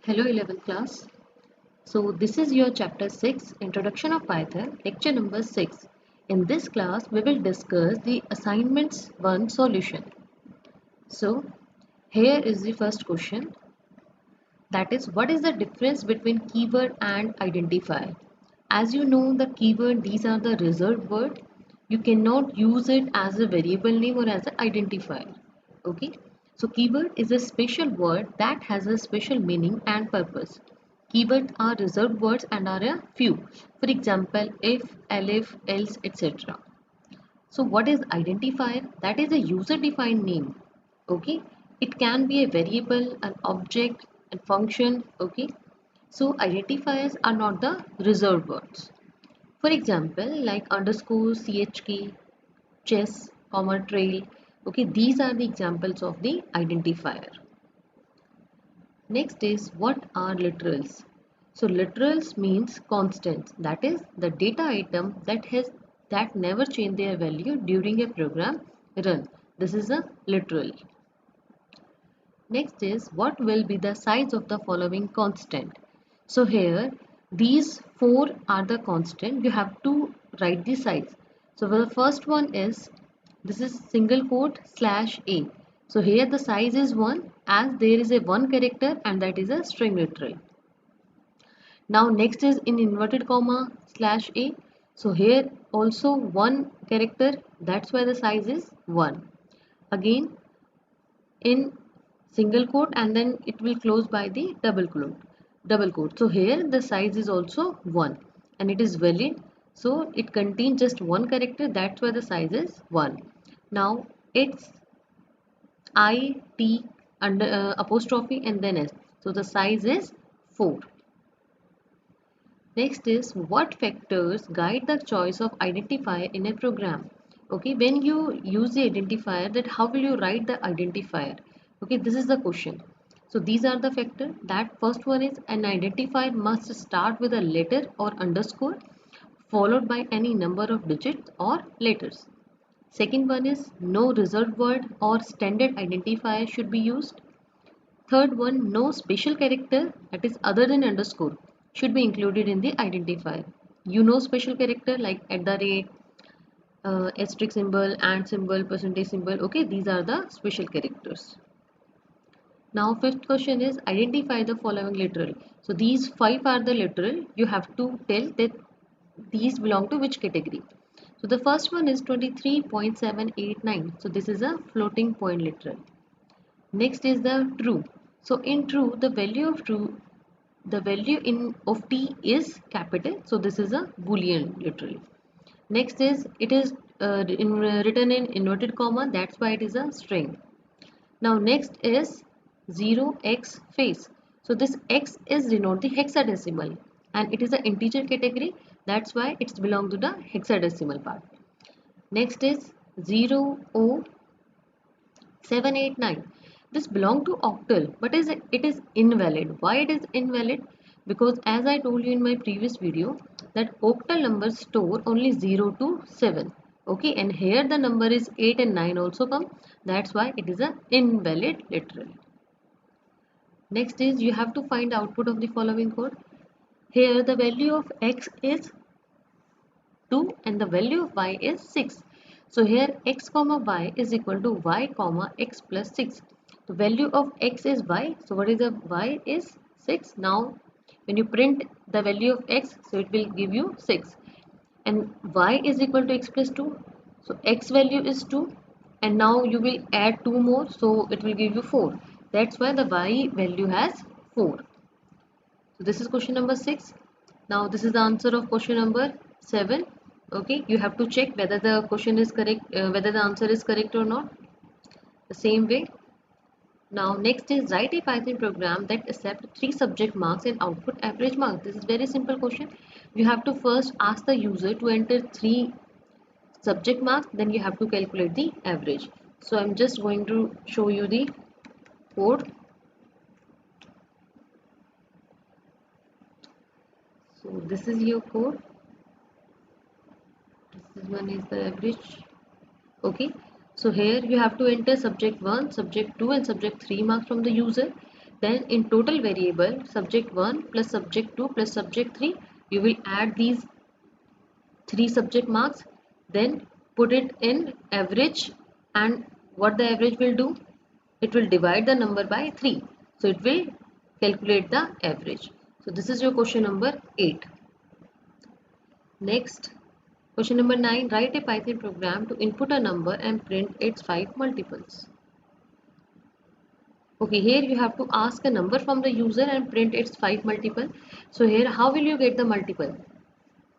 Hello 11th class. So this is your chapter 6 Introduction of Python lecture number 6. In this class we will discuss the assignments 1 solution. So here is the first question, that is, what is the difference between keyword and identifier? As you know, the keyword, these are the reserved word. You cannot use it as a variable name or as an identifier. Okay, so keyword is a special word that has a special meaning and purpose. Keywords are reserved words and are a few. For example, if, elif, else, etc. So what is identifier? That is a user defined name. Okay, it can be a variable, an object, a function. Okay, so identifiers are not the reserved words. For example, like underscore, chk, chess, comma, trail. Okay, these are the examples of the identifier. Next is, what are literals? So literals means constants, that is the data item that never change their value during a program run. This is a literal. Next is, what will be the size of the following constant? So here these four are the constant. You have to write the size. So the first one is, this is single quote slash a. So here the size is 1 as there is a one character and that is a string literal. Now next is in inverted comma slash a. So here also one character, that's why the size is 1. Again in single quote and then it will close by the double quote. So here the size is also 1 and it is valid, so it contains just one character, that's why the size is 1. Now it's it under apostrophe and then s, so the size is 4. Next is, what factors guide the choice of identifier in a program? Okay, when you use the identifier, that how will you write the identifier? Okay, this is the question. So these are the factors. That first one is, an identifier must start with a letter or underscore followed by any number of digits or letters. Second one is, no reserved word or standard identifier should be used. Third one, no special character, that is other than underscore, should be included in the identifier. You know special character like at the rate, asterisk symbol, and symbol, percentage symbol. Okay, these are the special characters. Now fifth question is, identify the following literal. So these five are the literal. You have to tell that these belong to which category. So the first one is 23.789. So this is a floating point literal. Next is the true. So in true, the value of true, the value in of t is capital. So this is a boolean literally. Next is, it is written in inverted comma. That's why it is a string. Now next is 0x face. So this x is denote the hexadecimal and it is an integer category. That's why it's belong to the hexadecimal part. Next is 00789. This belong to octal, but it is invalid. Why it is invalid? Because as I told you in my previous video, that octal numbers store only 0 to 7. Okay, and here the number is 8 and 9 also come. That's why it is an invalid literal. Next is, you have to find output of the following code. Here the value of x is 2 and the value of y is 6. So here x comma y is equal to y comma x plus 6. The value of x is y. So what is the y is 6. Now when you print the value of x, so it will give you 6. And y is equal to x plus 2. So x value is 2 and now you will add 2 more, so it will give you 4. That's why the y value has 4. So this is question number 6. Now this is the answer of question number 7. Okay, you have to check whether the question is correct, whether the answer is correct or not. The same way. Now next is, write a Python program that accepts 3 subject marks and output average marks. This is very simple question. You have to first ask the user to enter 3 subject marks, then you have to calculate the average. So I'm just going to show you the code. So this is your code. This one is the average. Okay, so here you have to enter subject 1, subject 2 and subject 3 marks from the user. Then in total variable subject 1 plus subject 2 plus subject 3, you will add these 3 subject marks, then put it in average, and what the average will do, it will divide the number by 3, so it will calculate the average. So this is your question number 8. Next, question number 9, write a Python program to input a number and print its 5 multiples. Okay, here you have to ask a number from the user and print its 5 multiple. So here how will you get the multiple?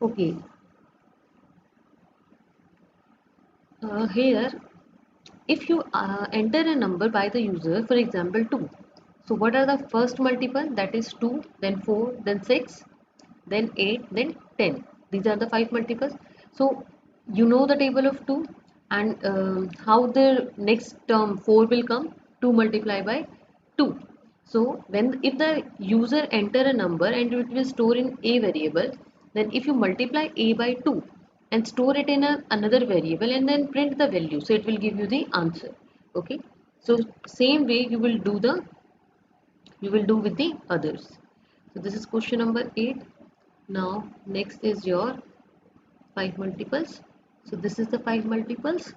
Okay, here if you enter a number by the user, for example 2, so what are the first multiple? That is 2, then 4, then 6, then 8, then 10. These are the 5 multiples. So you know the table of 2, and how the next term 4 will come, 2 multiplied by 2. So when if the user enter a number and it will store in a variable, then if you multiply a by 2 and store it in another variable and then print the value, so it will give you the answer. Okay, so same way you will do with the others. So this is question number 8. Now next is your 5 multiples. So this is the 5 multiples.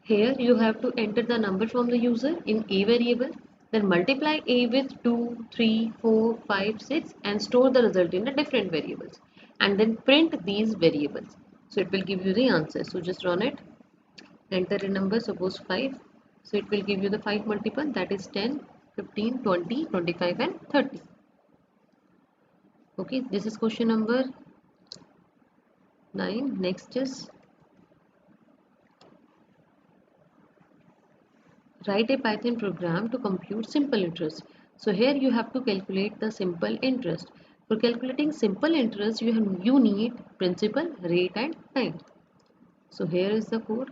Here you have to enter the number from the user in a variable, then multiply a with 2, 3, 4, 5, 6 and store the result in the different variables, and then print these variables. So it will give you the answer. So just run it, enter a number, suppose 5. So it will give you the 5 multiple, that is 10, 15, 20, 25 and 30. Okay, this is question number 9. Next is write a Python program to compute simple interest. So here you have to calculate the simple interest. For calculating simple interest, you need principal, rate and time. So here is the code.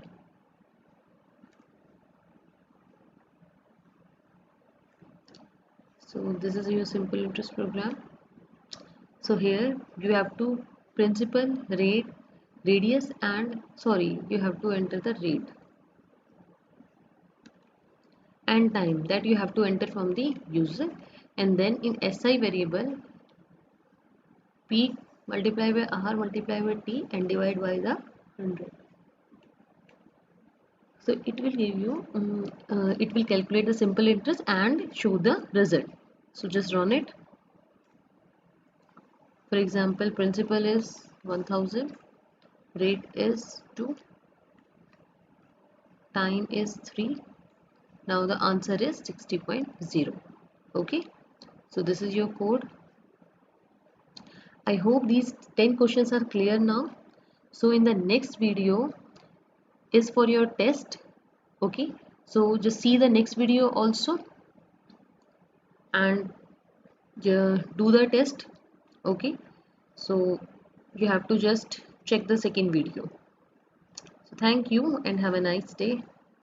So this is your simple interest program. So here you have to principal, rate, radius and you have to enter the rate and time, that you have to enter from the user, and then in SI variable P multiply by R multiply by T and divide by the 100. So it will give you it will calculate the simple interest and show the result. So just run it. For example, principal is 1000, rate is 2, time is 3. Now the answer is 60.0. Okay, so this is your code. I hope these 10 questions are clear now. So in the next video is for your test. Okay, so just see the next video also and do the test. Okay, so you have to just check the second video. So thank you and have a nice day.